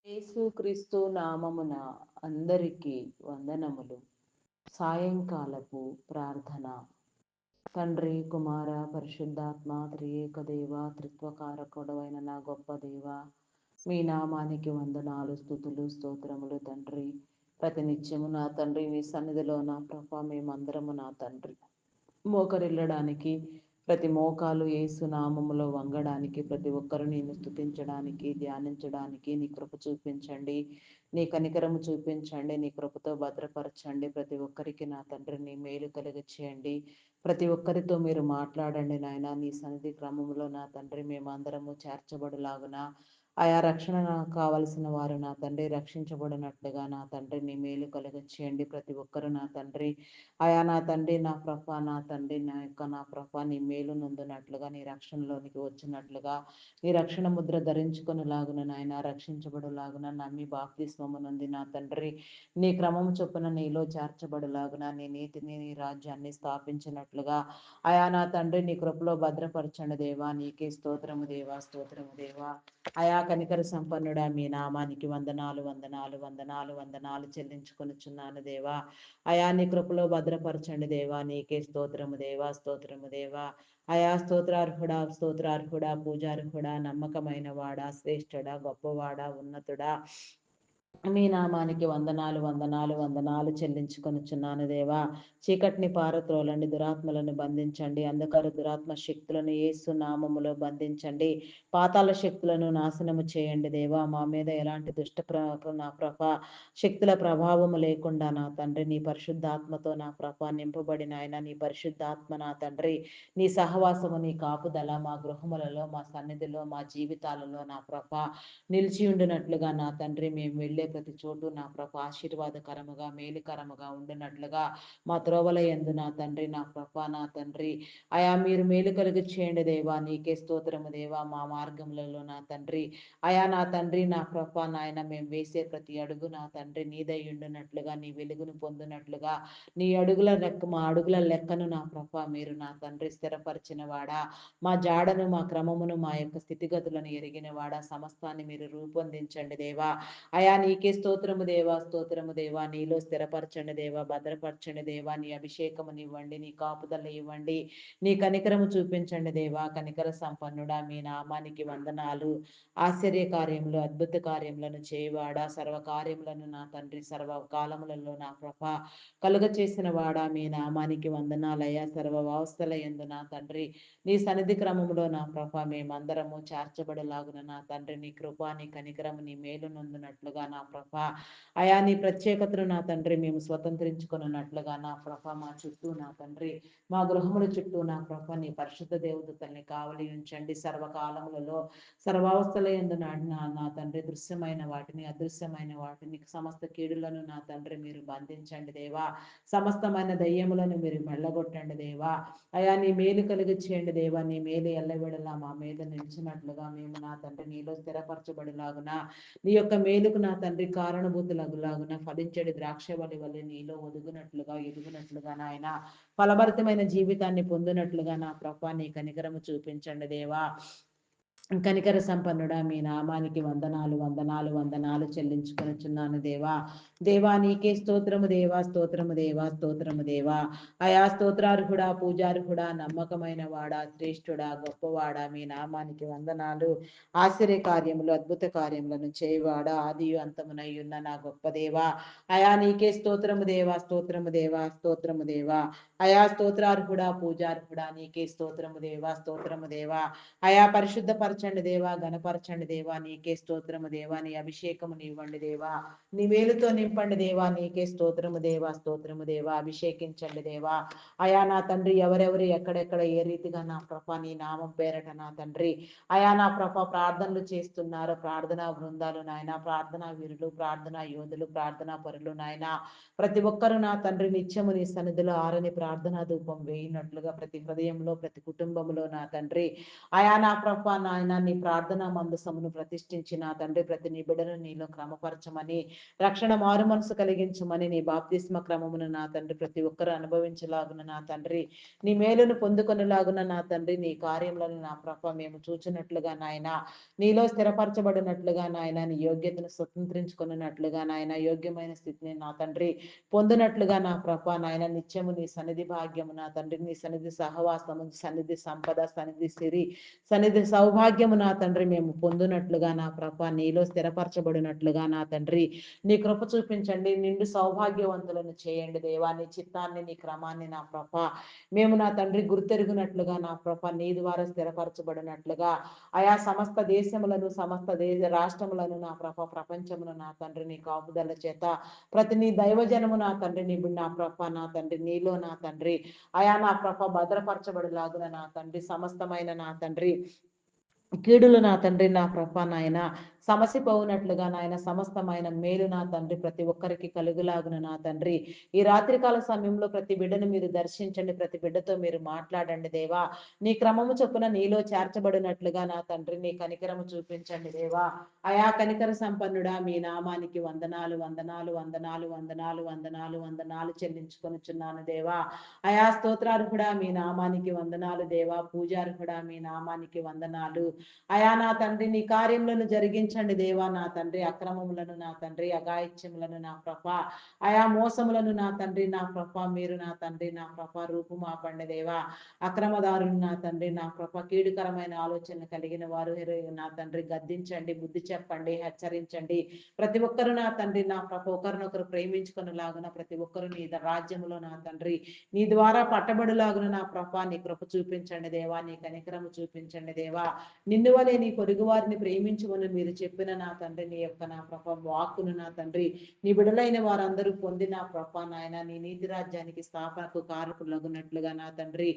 యేసుక్రీస్తు నామమున అందరికీ వందనములు. సాయంకాలపు ప్రార్థన. తండ్రి, కుమార, పరిశుద్ధాత్మ త్రియేక దేవ, త్రిత్వకారకుడవైన నా గొప్ప దేవ, మీ నామానికి వందనాలు, స్తుతులు, స్తోత్రములు తండ్రి. ప్రతినిత్యము నా తండ్రి మీ సన్నిధిలో నా ప్రభ మేమందరము నా తండ్రి మోకరిల్లడానికి, ప్రతి మోకాలు యేసు నామములో వంగడానికి, ప్రతి ఒక్కరు నేను స్తుతించడానికి, ధ్యానించడానికి నీ కృప చూపించండి, నీ కనికరము చూపించండి, నీ కృపతో భద్రపరచండి. ప్రతి ఒక్కరికి నా తండ్రి నీ మేలు కలిగ చేయండి. ప్రతి ఒక్కరితో మీరు మాట్లాడండి నాయన. నీ సన్నిధి క్రమంలో నా తండ్రి మేమందరము చేర్చబడులాగున, ఆయా రక్షణ కావలసిన వారు నా తండ్రి రక్షించబడినట్లుగా నా తండ్రి నీ మేలు కలుగ చేయండి. ప్రతి ఒక్కరు నా తండ్రి ఆయా నా తండ్రి నా ప్రభ నా తండ్రి నా ప్రభ నీ మేలు నొందినట్లుగా, నీ రక్షణలోనికి వచ్చినట్లుగా, నీ రక్షణ ముద్ర ధరించుకునేలాగున నాయన, రక్షించబడులాగున, నమ్మి బాప్తిస్మము నొంది నా తండ్రి నీ క్రమము చొప్పున నీలో చేర్చబడులాగున, నీ నీతిని నీ రాజ్యాన్ని స్థాపించినట్లుగా ఆయా నా తండ్రి నీ కృపలో భద్రపరచండి దేవా. నీకే స్తోత్రము దేవా, స్తోత్రము దేవా. ఆయా కనికర సంపన్నుడా మీ నామానికి వందనాలు వందనాలు వందనాలు వందనాలు చెల్లించుకొనుచున్నాను దేవా. ఆయా నీ కృపలో భద్రపరచండి దేవా. నీకే స్తోత్రము దేవా, స్తోత్రము దేవా. ఆయా స్తోత్రార్హుడా, స్తోత్రార్హుడా, పూజార్హుడా, నమ్మకమైన వాడా, శ్రేష్ఠుడా, గొప్పవాడా, ఉన్నతుడా, మీ నామానికి వందనాలు వందనాలు వందనాలు చెల్లించుకొనుచున్నాను దేవా. చీకటిని పారత్రోలండి, దురాత్మలను బంధించండి, అంధకార దురాత్మ శక్తులను యేసు నామములో బంధించండి, పాతాళ శక్తులను నాశనము చేయండి దేవా. మా మీద ఎలాంటి నా ప్రభ శక్తుల ప్రభావము లేకుండా నా తండ్రి నీ పరిశుద్ధాత్మతో నా ప్రభ నింపబడిన ఆయన నీ పరిశుద్ధాత్మ నా తండ్రి నీ సహవాసము నీ కాపుదల మా గృహములలో, మా సన్నిధిలో, మా జీవితాలలో నా ప్రభ నిలిచి ఉండినట్లుగా నా తండ్రి మేము వెళ్ళే ప్రతి చోటు నా ప్రభ ఆశీర్వాదకరముగా, మేలుకరముగా ఉండినట్లుగా మా త్రోవల యందు నా తండ్రి నా ప్రభ నా తండ్రి ఆయా మీరు మేలు కలుగు చేయండి దేవా. నీకే స్తోత్రము దేవా. మా మార్గములలో నా తండ్రి ఆయా నా తండ్రి నా ప్రభ నాయన మేము వేసే ప్రతి అడుగు నా తండ్రి నీదై ఉండినట్లుగా, నీ వెలుగును పొందినట్లుగా, నీ అడుగుల లెక్క మా అడుగుల లెక్కను నా ప్రభ మీరు నా తండ్రి స్థిరపరిచిన వాడా, మా జాడను మా క్రమమును మా యొక్క స్థితిగతులను ఎరిగిన వాడా, సమస్తాన్ని మీరు రూపొందించండి దేవా. అయా నీకే స్తోత్రము దేవా, స్తోత్రము దేవా. నీలో స్థిరపరచండి దేవా, భద్రపరచండి దేవా. నీ అభిషేకముని ఇవ్వండి, నీ కాపుదల ఇవ్వండి, నీ కనికరము చూపించండి దేవా. కనికర సంపన్నుడా మీ నామానికి వందనాలు. ఆశ్చర్య కార్యములు, అద్భుత కార్యములను చేయవాడా, సర్వకార్యములను నా తండ్రి సర్వకాలములలో నా ప్రభ కలుగ చేసిన వాడా మీ నామానికి వందనాలయ్యా. సర్వ వ్యవస్థల యందు నా తండ్రి నీ సన్నిధి క్రమములో నా ప్రభ మేమందరము చేర్చబడలాగున నా తండ్రి నీ కృప, నీ కనికరము, నీ మేలు నొందినట్లుగా నా ప్రభ అయా నీ ప్రత్యేకతను నా తండ్రి మేము స్వతంత్రించుకున్నట్లుగా నా ప్రభ మా చుట్టూ నా తండ్రి మా గృహముల చుట్టూ నా ప్రభ నీ పరిశుద్ధ దేవదూతల్ని కావలి ఉంచండి. సర్వకాలములలో సర్వావస్థల యందు నా తండ్రి దృశ్యమైన వాటిని, అదృశ్యమైన వాటిని, సమస్త కీడులను నా తండ్రి మీరు బంధించండి దేవా. సమస్తమైన దయ్యములను మీరు మెల్లగొట్టండి దేవా. అయా నీ మేలు కలిగి చేయండి దేవా. నీ మేలు ఎల్లవేళలా మా మీద నిలిచినట్లుగా మేము నా తండ్రి నీలో స్థిరపరచబడిలాగున, నీ యొక్క మేలుకు నా తండ్రి కారణభూతులగులాగున, ఫలించడి ద్రాక్షవల్లి వల్ల నీలో ఒదుగునట్లుగా, ఎదుగునట్లుగా నాయన ఫలభరితమైన జీవితాన్ని పొందినట్లుగా నా ప్రభా నీ కనికరము చూపించండి దేవా. కనికర సంపన్నుడా మీ నామానికి వందనాలు వందనాలు వందనాలు చెల్లించుకొనుచున్నాను దేవా. దేవా నీకే స్తోత్రము దేవా, స్తోత్రము దేవా, స్తోత్రము దేవా. అయా స్తోత్రార్హుడా, పూజార్హుడా, నమ్మకమైన వాడా, శ్రేష్ఠుడా, గొప్పవాడా మీ నామానికి వందనాలు. ఆశ్చర్య కార్యములు, అద్భుత కార్యములను చేయవాడా, ఆది అంతమునై ఉన్న నా గొప్ప దేవా. అయా నీకే స్తోత్రము దేవా, స్తోత్రము దేవా, స్తోత్రము దేవా. అయా స్తోత్రార్హుడా, పూజార్హుడా, నీకే స్తోత్రము దేవా, స్తోత్రము దేవా. అయా పరిశుద్ధపరచండి దేవా, గణపరచండి దేవా. నీకే స్తోత్రము దేవా. నీ అభిషేకము ఇవ్వండి దేవా. నీ వేలుతో నింపండి దేవా. నీకే స్తోత్రము దేవా, స్తోత్రము దేవా. అభిషేకించండి దేవా. అయా నా తండ్రి ఎవరెవరు ఎక్కడెక్కడ ఏ రీతిగా నా ప్రభ నీ నామం పేరట నా తండ్రి అయా నా ప్రభ ప్రార్థనలు చేస్తున్నారు, ప్రార్థనా బృందాలు నాయన, ప్రార్థనా వీరులు, ప్రార్థనా యోధులు, ప్రార్థనా పరులు నాయన, ప్రతి ఒక్కరు నా తండ్రి నిత్యము నీ సన్నిధిలో ఆరని ప్రార్థనా ధూపం వేయినట్లుగా ప్రతి హృదయంలో, ప్రతి కుటుంబంలో నా తండ్రి అయా నా ప్రభ నాయన నీ ప్రార్థన మందసమును ప్రతిష్ఠించి నా తండ్రి ప్రతి నీ బిడ్డను నీలో క్రమపరచమని, రక్షణ మారు మనసు కలిగించమని, నీ బాప్తిస్మ క్రమమును నా తండ్రి ప్రతి ఒక్కరు అనుభవించలాగున నా తండ్రి, నీ మేలును పొందుకొనిలాగున నా తండ్రి, నీ కార్యములను నా ప్రభ మేము చూచినట్లుగా నాయన, నీలో స్థిరపరచబడినట్లుగా నాయన, నీ యోగ్యతను స్వతంత్రించుకున్నట్లుగా నాయన, యోగ్యమైన స్థితిని నా తండ్రి పొందినట్లుగా నా ప్రభ నాయన, నిత్యము నీ సన్నిధి భాగ్యము నా తండ్రి, నీ సన్నిధి సహవాసము, సన్నిధి సంపద, సన్నిధి సిరి, సన్నిధి సౌభాగ్యము నా తండ్రి మేము పొందునట్లుగా నా ప్రభ, నీలో స్థిరపరచబడినట్లుగా నా తండ్రి నీ కృప చూపించండి. నిండు సౌభాగ్యవంతులను చేయండి దేవా. నీ చిత్తాన్ని నీ క్రమాన్ని నా ప్రభ మేము నా తండ్రి గుర్తెరుగునట్లుగా నా ప్రభ నీ ద్వారా స్థిరపరచబడినట్లుగా ఆయా సమస్త దేశములను సమస్త రాష్ట్రములను నా ప్రభ ప్రపంచమును నా తండ్రి నీ కాపుదల చేత ప్రతి నీ దైవజనము నా తండ్రి నీ నా ప్రభ నా తండ్రి నీలో నా తండ్రి ఆయా నా ప్రభ భద్రపరచబడిలాగున నా తండ్రి సమస్తమైన నా తండ్రి కీడులు నా తండ్రి నా ప్రభ నాయన సమసిపోవునట్లుగా నాయన సమస్తమైన మేలు నా తండ్రి ప్రతి ఒక్కరికి కలుగులాగున నా తండ్రి ఈ రాత్రికాల సమయంలో ప్రతి బిడ్డను మీరు దర్శించండి, ప్రతి బిడ్డతో మీరు మాట్లాడండి దేవా. నీ క్రమము చొప్పున నీలో చేర్చబడినట్లుగా నా తండ్రి నీ కనికరము చూపించండి దేవా. అయా కనికర సంపన్నుడా మీ నామానికి వందనాలు వందనాలు వందనాలు వందనాలు వందనాలు వందనాలు చెల్లించుకొనుచున్నాను దేవా. అయా స్తోత్రార్హుడా మీ నామానికి వందనాలు దేవా. పూజార్హుడా మీ నామానికి వందనాలు. అయా నా తండ్రి నీ కార్యములను జరిగించండి దేవా. నా తండ్రి అక్రమములను నా తండ్రి అగాయిత్యములను నా ప్రభ ఆయా మోసములను నా తండ్రి నా ప్రభ మీరు నా తండ్రి నా ప్రభ రూపుమాపండి దేవా. అక్రమదారులు నా తండ్రి నా ప్రభ కీడుకరమైన ఆలోచనలు కలిగిన వారు నా తండ్రి గద్దించండి, బుద్ధి చెప్పండి, హెచ్చరించండి. ప్రతి ఒక్కరు నా తండ్రి నా ప్రభ ఒకరినొకరు ప్రేమించుకుని లాగున ప్రతి ఒక్కరు నీ రాజ్యములో నా తండ్రి నీ ద్వారా పట్టబడులాగున నా ప్రభ నీ కృప చూపించండి దేవా. నీ కనికరము చూపించండి దేవా. నిన్ను వలె నీ పొరుగు వారిని ప్రేమించమని మీరు చెప్పిన నా తండ్రి నీ యొక్క నా ప్రభ వాక్కును నా తండ్రి నీ బిడలైన వారందరూ పొంది నా ప్రభ నాయన నీ నీతి రాజ్యానికి స్థాపనకు కారకులగునట్లుగా నా తండ్రి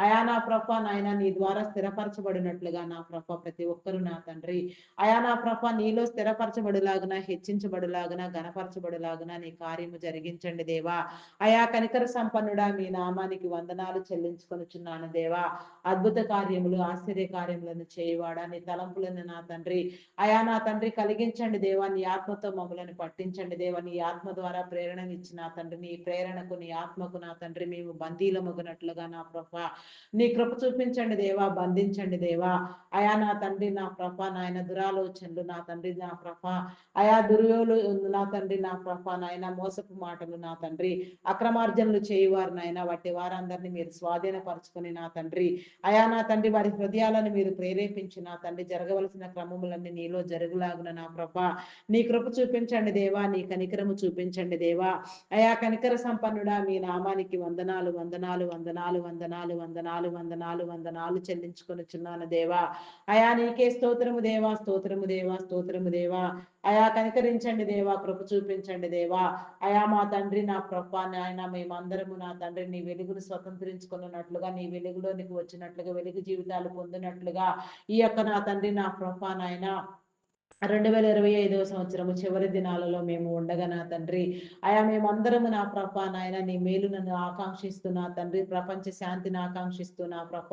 అయా నా ప్రభ నాయన నీ ద్వారా స్థిరపరచబడినట్లుగా నా ప్రభ ప్రతి ఒక్కరు నా తండ్రి అయా నా ప్రభ నీలో స్థిరపరచబడులాగున హెచ్చించబడులాగున గణపరచబడులాగున నీ కార్యము జరిగించండి దేవా. అయా కనికర సంపన్నుడా మీ నామానికి వందనాలు చెల్లించుకొనుచున్నాను దేవా. అద్భుత కార్యములు ఆశ్చర్య కార్యములను చేయవాడా నీ తలంపులను నా తండ్రి అయా నా తండ్రి కలిగించండి దేవా. నీ ఆత్మతో మమ్మలను పట్టించండి దేవా. నీ ఆత్మ ద్వారా ప్రేరణనిచ్చి నా తండ్రి నీ ప్రేరణకు నీ ఆత్మకు నా తండ్రి మేము బందీలమగునట్లుగా నా ప్రభ నీ కృప చూపించండి దేవా. బంధించండి దేవా. అయా నా తండ్రి నా ప్రభ నాయన దురాలోచనలు నా తండ్రి నా ప్రభ అయా దుర్యోలు నా తండ్రి నా ప్రభ నాయన మోసపు మాటలు నా తండ్రి అక్రమార్జనలు చేయువారు నాయన వాటి వారందరినీ మీరు స్వాధీనపరచుకొని నా తండ్రి అయా నా తండ్రి వారి హృదయాలను మీరు ప్రేరేపించి నా తండ్రి జరగవలసిన క్రమములన్నీ నీలో జరుగులాగున నా ప్రభ నీ కృప చూపించండి దేవా. నీ కనికరము చూపించండి దేవా. అయా కనికర సంపన్నుడా మీ నామానికి వందనాలు వందనాలు వందనాలు వందనాలు వందనాలు వందనాలు వందనాలు చెల్లించుకొనుచున్నాను దేవా. అయా నీకే స్తోత్రము దేవా, స్తోత్రము దేవా, స్తోత్రము దేవా. అయా కనికరించండి దేవా, కృప చూపించండి దేవా. అయా మా తండ్రి నా ప్రభ నాయన మేమందరము నా తండ్రి నీ వెలుగును స్వతంత్రించుకున్నట్లుగా నీ వెలుగులోనికి వచ్చినట్లుగా వెలుగు జీవితాలు పొందినట్లుగా ఈ యొక్క నా తండ్రి నా ప్రభ నాయన 2025 సంవత్సరము చివరి దినాలలో మేము ఉండగా నా తండ్రి అయా మేమందరము నా ప్రభ నాయన నీ మేలునన్ను ఆకాంక్షిస్తున్నా తండ్రి ప్రపంచ శాంతిని ఆకాంక్షిస్తున్నా ప్రభ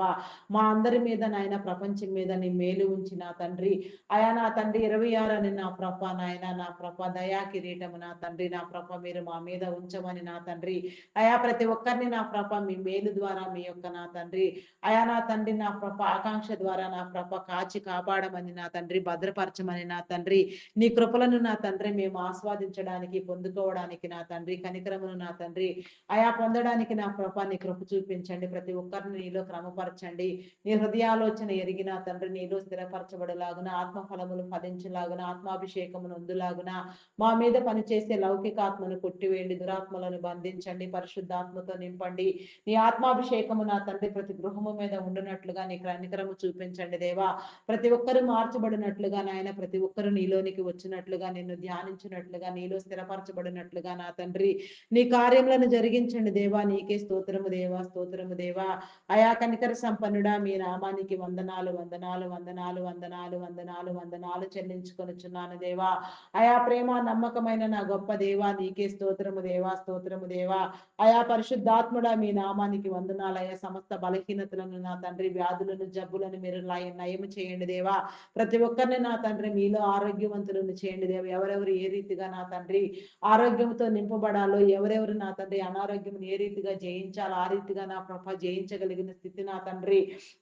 మా అందరి మీద నాయన ప్రపంచం మీద నీ మేలు ఉంచి నా తండ్రి అయా నా తండ్రి 26 అని నా ప్రభ నాయన నా ప్రభ దయా కిరీటము నా తండ్రి నా ప్రభ మీరు మా మీద ఉంచమని నా తండ్రి అయా ప్రతి ఒక్కరిని నా ప్రభ మీ మేలు ద్వారా మీ యొక్క నా తండ్రి అయా నా తండ్రి నా ప్రభ ఆకాంక్ష ద్వారా నా ప్రభ కాచి కాపాడమని నా తండ్రి భద్రపరచమని నా తండ్రి నీ కృపలను నా తండ్రి మేము ఆస్వాదించడానికి పొందుకోవడానికి నా తండ్రి కనికరమును నా తండ్రి అయా పొందడానికి నా ప్రభ నీ కృప చూపించండి. ప్రతి ఒక్కరిని నీలో క్రమపరచండి. నీ హృదయాలోచన ఎరిగి నా తండ్రి నీలో స్థిరపరచబడలాగున ఆత్మ ఫలములు ఫలించలాగున ఆత్మాభిషేకమును అందులాగున మా మీద పనిచేసే లౌకికాత్మను కొట్టివేయండి, దురాత్మలను బంధించండి, పరిశుద్ధాత్మతో నింపండి. నీ ఆత్మాభిషేకము నా తండ్రి ప్రతి గృహము మీద ఉండునట్లుగా నీ కనికరము చూపించండి దేవా. ప్రతి ఒక్కరు మార్చబడినట్లుగా నాయన ప్రతి ప్రతి ఒక్కరు నీలోనికి వచ్చినట్లుగా, నిన్ను ధ్యానించినట్లుగా, నీలో స్థిరపరచబడినట్లుగా నా తండ్రి నీ కార్యములను జరిగించండి దేవా. నీకే స్తోత్రము దేవా, స్తోత్రము దేవా. అయా కనికర సంపన్నుడా, మీ నామానికి వందనాలు, వందనాలు, వందనాలు, వందనాలు, వందనాలు, వందనాలు చెల్లించుకొనుచున్నాను దేవా. అయా ప్రేమ నమ్మకమైన నా గొప్ప దేవా, నీకే స్తోత్రము దేవా, స్తోత్రము దేవా. అయా పరిశుద్ధాత్ముడా, మీ నామానికి వందనాలు. అయా సమస్త బలహీనతలను నా తండ్రి, వ్యాధులను, జబ్బులను మీరు నయము చేయండి దేవా. ప్రతి ఒక్కరిని నా తండ్రి మీలో ఆరోగ్యవంతులను చేయండి దేవా. ఎవరెవరు ఏ రీతిగా నా తండ్రి ఆరోగ్యంతో నింపబడాలో, ఎవరెవరు నా తండ్రి అనారోగ్యం ఏ రీతిగా జయించాలో ఆ రీతిగా నా ప్రభ జయించగలిగిన స్థితి నా తండ్రి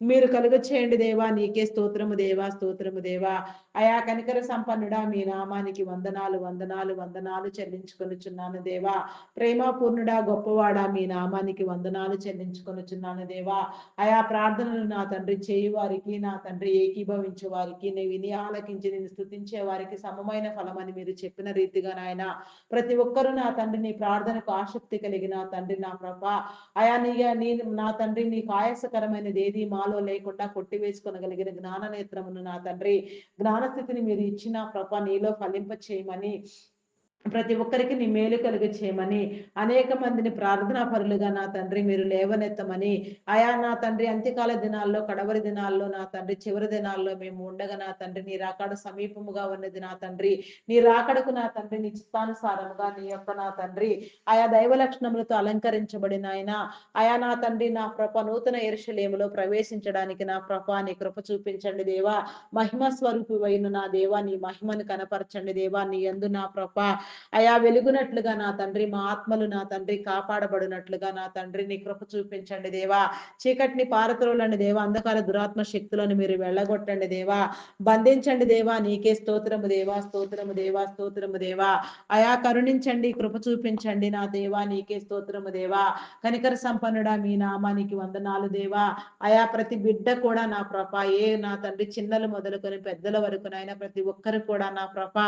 మీరు కలుగ చేయండి దేవా. నీకే స్తోత్రము దేవా, స్తోత్రము దేవా. అయా కనికర సంపన్నుడా, మీ నామానికి వందనాలు, వందనాలు, వందనాలు చెల్లించుకొనుచున్నాను దేవా. ప్రేమపూర్ణుడా, గొప్పవాడా, మీ నామానికి వందనాలు చెల్లించుకొనుచున్నాను దేవా. అయా ప్రార్థనలు నా తండ్రి చేయు వారికి, నా తండ్రి ఏకీభవించే వారికి, నీ విని ఆలకించి నేను స్తుతించే వారికి సమమైన ఫలమని మీరు చెప్పిన రీతిగా నాయన ప్రతి ఒక్కరూ నా తండ్రి నీ ప్రార్థనకు ఆసక్తి కలిగిన తండ్రి నా ప్రభ అయా నీ నా తండ్రి నీకు ఆయాసకరమైనది ఏది మాలో లేకుండా కొట్టివేసుకొనగలిగిన జ్ఞాన నేత్రమును నా తండ్రి జ్ఞానస్థితిని మీరు ఇచ్చిన ప్రభ నీలో ఫలింప చేయమని ప్రతి ఒక్కరికి నీ మేలు కలుగ చేయమని అనేక మందిని ప్రార్థనా పరులుగా నా తండ్రి మీరు లేవనెత్తమని అయా నా తండ్రి అంత్యకాల దినాల్లో కడవరి దినాల్లో నా తండ్రి చివరి దినాల్లో మేము ఉండగా నా తండ్రి నీ రాకడ సమీపముగా ఉన్నది నా తండ్రి నీ రాకడకు నా తండ్రి నీ చిత్తానుసారముగా నీ యొక్క నా తండ్రి ఆయా దైవ లక్షణములతో అలంకరించబడిన ఆయన అయా నా తండ్రి నా ప్రభ నూతన యెరూషలేములో ప్రవేశించడానికి నా ప్రభ నీ కృప చూపించండి దేవా. మహిమ స్వరూపివైన నా దేవా నీ మహిమను కనపరచండి దేవా. నీ యందు నా ప్రభ అయా వెలుగునట్లుగా నా తండ్రి మా ఆత్మలు నా తండ్రి కాపాడబడినట్లుగా నా తండ్రి నీ కృప చూపించండి దేవా. చీకటిని పారత్రోలండి దేవా. అంధకార దురాత్మ శక్తులను మీరు వెళ్ళగొట్టండి దేవా. బంధించండి దేవా. నీకే స్తోత్రము దేవా, స్తోత్రము దేవా, స్తోత్రము దేవా. అయా కరుణించండి, కృప చూపించండి నా దేవా. నీకే స్తోత్రము దేవా. కనికర సంపన్నుడా, మీ నామానికి వందనాలు దేవా. అయా ప్రతి బిడ్డ కూడా నా ప్రభ నా తండ్రి చిన్నలు మొదలుకొని పెద్దల వరకు నాయన ప్రతి ఒక్కరు కూడా నా ప్రభ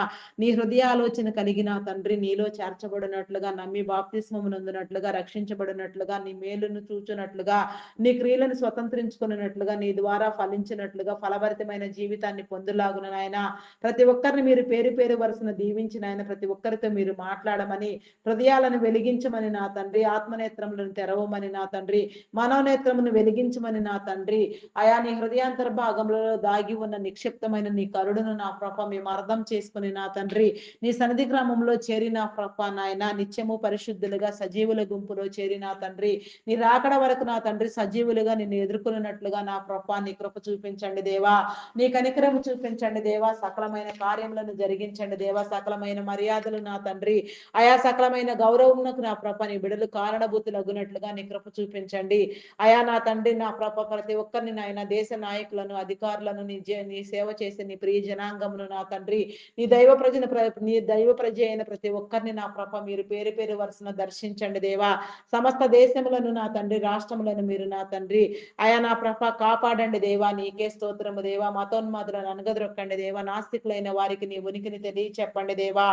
నీ హృదయాలోచన కలిగిన తండ్రి నీలో చేర్చబడినట్లుగా నమ్మి బాప్తిస్మము నొందినట్లుగా రక్షించబడినట్లుగా నీ మేలును చూచునట్లుగా నీ క్రియలను స్వతంత్రించుకున్నట్లుగా నీ ద్వారా ఫలించినట్లుగా ఫలభరితమైన జీవితాన్ని పొందులాగున నాయన ప్రతి ఒక్కరిని మీరు పేరు పేరు వరుసను దీవించిన ఆయన ప్రతి ఒక్కరితో మీరు మాట్లాడమని హృదయాలను వెలిగించమని నా తండ్రి ఆత్మనేత్రములను తెరవమని నా తండ్రి మనోనేత్రమును వెలిగించమని నా తండ్రి అయా నీ హృదయాంతర భాగంలో దాగి ఉన్న నిక్షిప్తమైన నీ కరుడును నా ప్రభ మేము అర్థం చేసుకుని నా తండ్రి నీ సన్నిధి గ్రామంలో చేరిన ప్రభ నాయన నిత్యము పరిశుద్ధులుగా సజీవుల గుంపులో చేరిన తండ్రి నీ రాకడ వరకు నా తండ్రి సజీవులుగా నిన్ను ఎదుర్కొన్నట్లుగా నా ప్రభ నీ కృప చూపించండి దేవా. నీ కనికరము చూపించండి దేవా. సకలమైన కార్యములను జరిగించండి దేవా. సకలమైన మర్యాదలు నా తండ్రి అయా సకలమైన గౌరవమునకు నా ప్రభ నీ బిడలు కారణభూతులగునట్లుగా నీ కృప చూపించండి అయా నా తండ్రి నా ప్రభ ప్రతి ఒక్కరిని నాయన దేశ నాయకులను అధికారులను నీ సేవ చేసే నీ ప్రియ జనాంగమును నా తండ్రి నీ దైవ ప్రజ అయిన ప్రతి ఒక్కరిని నా ప్రభ మీరు పేరు పేరు వరుసన దర్శించండి దేవా. సమస్త దేశములను నా తండ్రి రాష్ట్రములను మీరు నా తండ్రి అయా నా ప్రభ కాపాడండి దేవా. నీకే స్తోత్రము దేవా. మతోన్మాదులను అనగదొక్కండి దేవా. నాస్తికులైన వారికి నీ ఉనికిని తెలియచెప్పండి దేవా.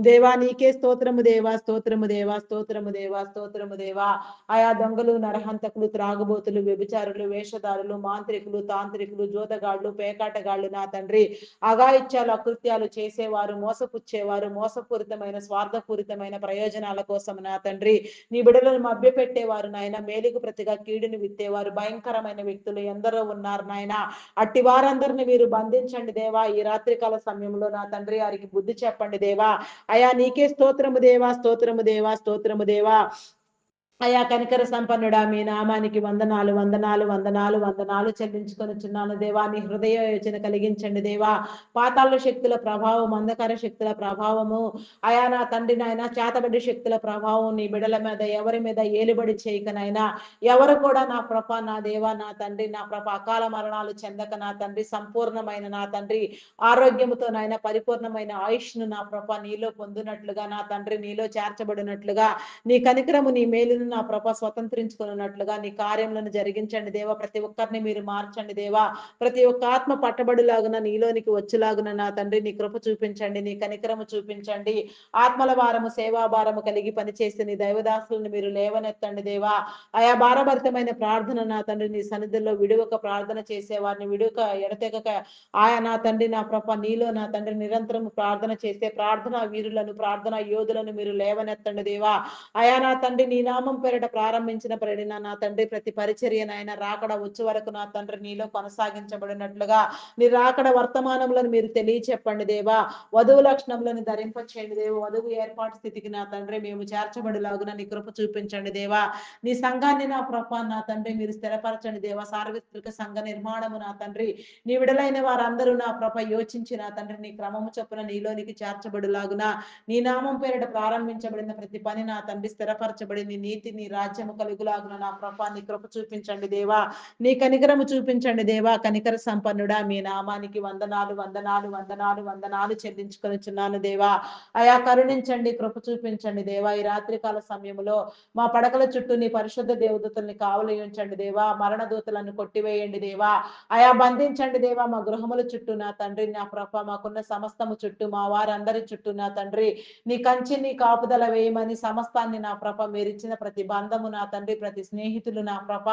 దేవా నీకే స్తోత్రము దేవా, స్తోత్రము దేవా, స్తోత్రము దేవా, స్తోత్రము దేవా. ఆయా దొంగలు నరహంతకులు త్రాగుబోతులు వ్యభిచారులు వేషధారులు మాంత్రికులు తాంత్రికులు జోతగాళ్ళు పేకాటగాళ్ళు నా తండ్రి అఘాయిత్యాలు అకృత్యాలు చేసేవారు మోసపుచ్చేవారు మోసపూరితమైన స్వార్థపూరితమైన ప్రయోజనాల కోసం నా తండ్రి నీ బిడలను మభ్యపెట్టేవారు నాయన మేలుకు ప్రతిగా కీడుని విత్తేవారు భయంకరమైన వ్యక్తులు ఎందరో ఉన్నారు నాయన అట్టి వారందరిని మీరు బంధించండి దేవా. ఈ రాత్రికాల సమయంలో నా తండ్రి వారికి బుద్ధి చెప్పండి దేవా. అయా నీకే స్తోత్రము దేవా, స్తోత్రము దేవా, స్తోత్రము దేవా. అయా కనికర సంపన్నుడా, మీ నామానికి వందనాలు, వందనాలు, వందనాలు, వందనాలు చెల్లించుకొనుచున్నాను దేవా. నీ హృదయ యోచన కలిగించండి దేవా. పాతాళ శక్తుల ప్రభావం అంధకార శక్తుల ప్రభావము అయా నా తండ్రి నాయన చేతబడి శక్తుల ప్రభావం నీ బిడల మీద ఎవరి మీద ఏలుబడి చేయకనైనా ఎవరు కూడా నా ప్రభ నా దేవా నా తండ్రి నా ప్రభ అకాల మరణాలు చెందక నా తండ్రి సంపూర్ణమైన నా తండ్రి ఆరోగ్యముతో నాయన పరిపూర్ణమైన ఆయుష్ను నా ప్రభ నీలో పొందినట్లుగా నా తండ్రి నీలో చేర్చబడినట్లుగా నీ కనికరము నీ మేలును బిడ్డలను నా ప్రభ స్వతంత్రించుకున్నట్లుగా నీ కార్యములను జరిగించండి దేవా. ప్రతి ఒక్కరిని మీరు మార్చండి దేవా. ప్రతి ఒక్క ఆత్మ పట్టబడిలాగున నీలోనికి వచ్చేలాగున నా తండ్రి నీ కృప చూపించండి, నీ కనికరము చూపించండి. ఆత్మల భారము, సేవా భారము కలిగి పనిచేసి నీ దైవదాసులను మీరు లేవనెత్తండి దేవా. ఆయా భారభరితమైన ప్రార్థన నా తండ్రి నీ సన్నిధిలో విడువక ప్రార్థన చేసేవారిని విడువక ఎడతెగక ఆయా నా తండ్రి నా ప్రభ నీలో నా తండ్రి నిరంతరం ప్రార్థన చేసే ప్రార్థనా వీరులను, ప్రార్థనా యోధులను మీరు లేవనెత్తండి దేవా. అయా నా తండ్రి నీ నామం పేరిట ప్రారంభించిన పరిడిన నా తండ్రి ప్రతి పరిచర్య నాయన రాకడ వచ్చే వరకు నా తండ్రి నీలో కొనసాగించబడినట్లుగా నీ రాకడ వర్తమానములను మీరు తెలియచెప్పండి దేవా. వధువు లక్షణములను ధరింపచేయండి దేవా. వధువు ఏర్పాటు స్థితికి నా తండ్రి మేము చేర్చబడిలాగున నీ కృప చూపించండి దేవా. నీ సంఘాన్ని నా ప్రభ నా తండ్రి మీరు స్థిరపరచండి దేవా. సార్వత్రిక సంఘ నిర్మాణము నా తండ్రి నీ విడలైన వారందరూ నా ప్రభ యోచించి నా తండ్రి నీ క్రమము చొప్పున నీలోనికి చేర్చబడులాగున నీ నామం పేరిట ప్రారంభించబడిన ప్రతి పని నా తండ్రి స్థిరపరచబడి నీ నీతి నీ రాజ్యము కలుగులాగున నా ప్రభ నీ కృప చూపించండి దేవా. నీ కనికరము చూపించండి దేవా. కనికర సంపన్నుడా మీ నామానికి వందనాలు వందనాలు వందనాలు వందనాలు చెల్లించుకొనిచున్నాను దేవా. అయా కరుణించండి, కృప చూపించండి దేవా. ఈ రాత్రికాల సమయంలో మా పడకల చుట్టూ నీ పరిశుద్ధ దేవదూతల్ని కావలి ఉంచండి దేవా. మరణ దూతలను కొట్టివేయండి దేవా. అయా బంధించండి దేవా. మా గృహముల చుట్టూ నా తండ్రి నా ప్రభ మాకున్న సమస్తము చుట్టూ మా వారందరి చుట్టూ నా తండ్రి నీ కంచి నీ కాపుదల వేయమని సమస్తాన్ని నా ప్రభ మీరిచ్చిన ప్రతి బంధము నా తండ్రి ప్రతి స్నేహితులు నా ప్రభ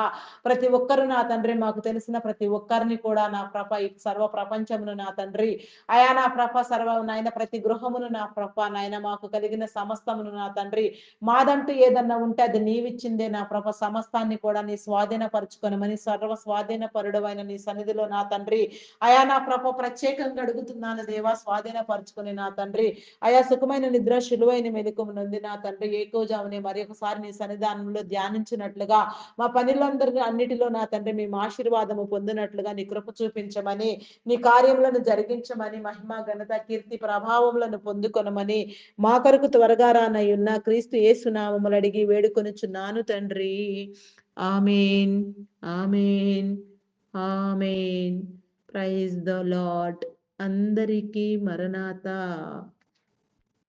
ప్రతి ఒక్కరు నా తండ్రి మాకు తెలిసిన ప్రతి ఒక్కరిని కూడా నా ప్రభ ఈ సర్వ ప్రపంచమును నా తండ్రి అయా నా ప్రభ సర్వ నాయన ప్రతి గృహమును నా ప్రభ నాయన మాకు కలిగిన సమస్తమును నా తండ్రి మాదంటూ ఏదన్నా ఉంటే అది నీవిచ్చిందే నా ప్రభ. సమస్తాన్ని కూడా నీ స్వాధీనపరచుకొనమని సర్వ స్వాధీన పరుడవైన నీ సన్నిధిలో నా తండ్రి అయా నా ప్రభ ప్రత్యేకంగా అడుగుతున్నాను దేవా. స్వాధీనపరచుకొని నా తండ్రి అయా సుఖమైన నిద్ర శిలువైన మెలకువ నుండి నా తండ్రి ఏకోజామునే మరి ఒకసారి నీ సన్నిధానంలో ధ్యానించినట్లుగా మా పనులందరినీ అన్నిటిలో నా తండ్రి మేము ఆశీర్వాదము పొందినట్లుగా నీ కృప చూపించమని నీ కార్యములను జరిగించమని మహిమ ఘనత కీర్తి ప్రభావములను పొందుకొనమని మా కొరకు త్వరగా రానయ్యున్న క్రీస్తు యేసు నామములు అడిగి వేడుకొనుచున్నాను తండ్రి. Amen amen amen. Praise the Lord. అందరికీ మరణాత.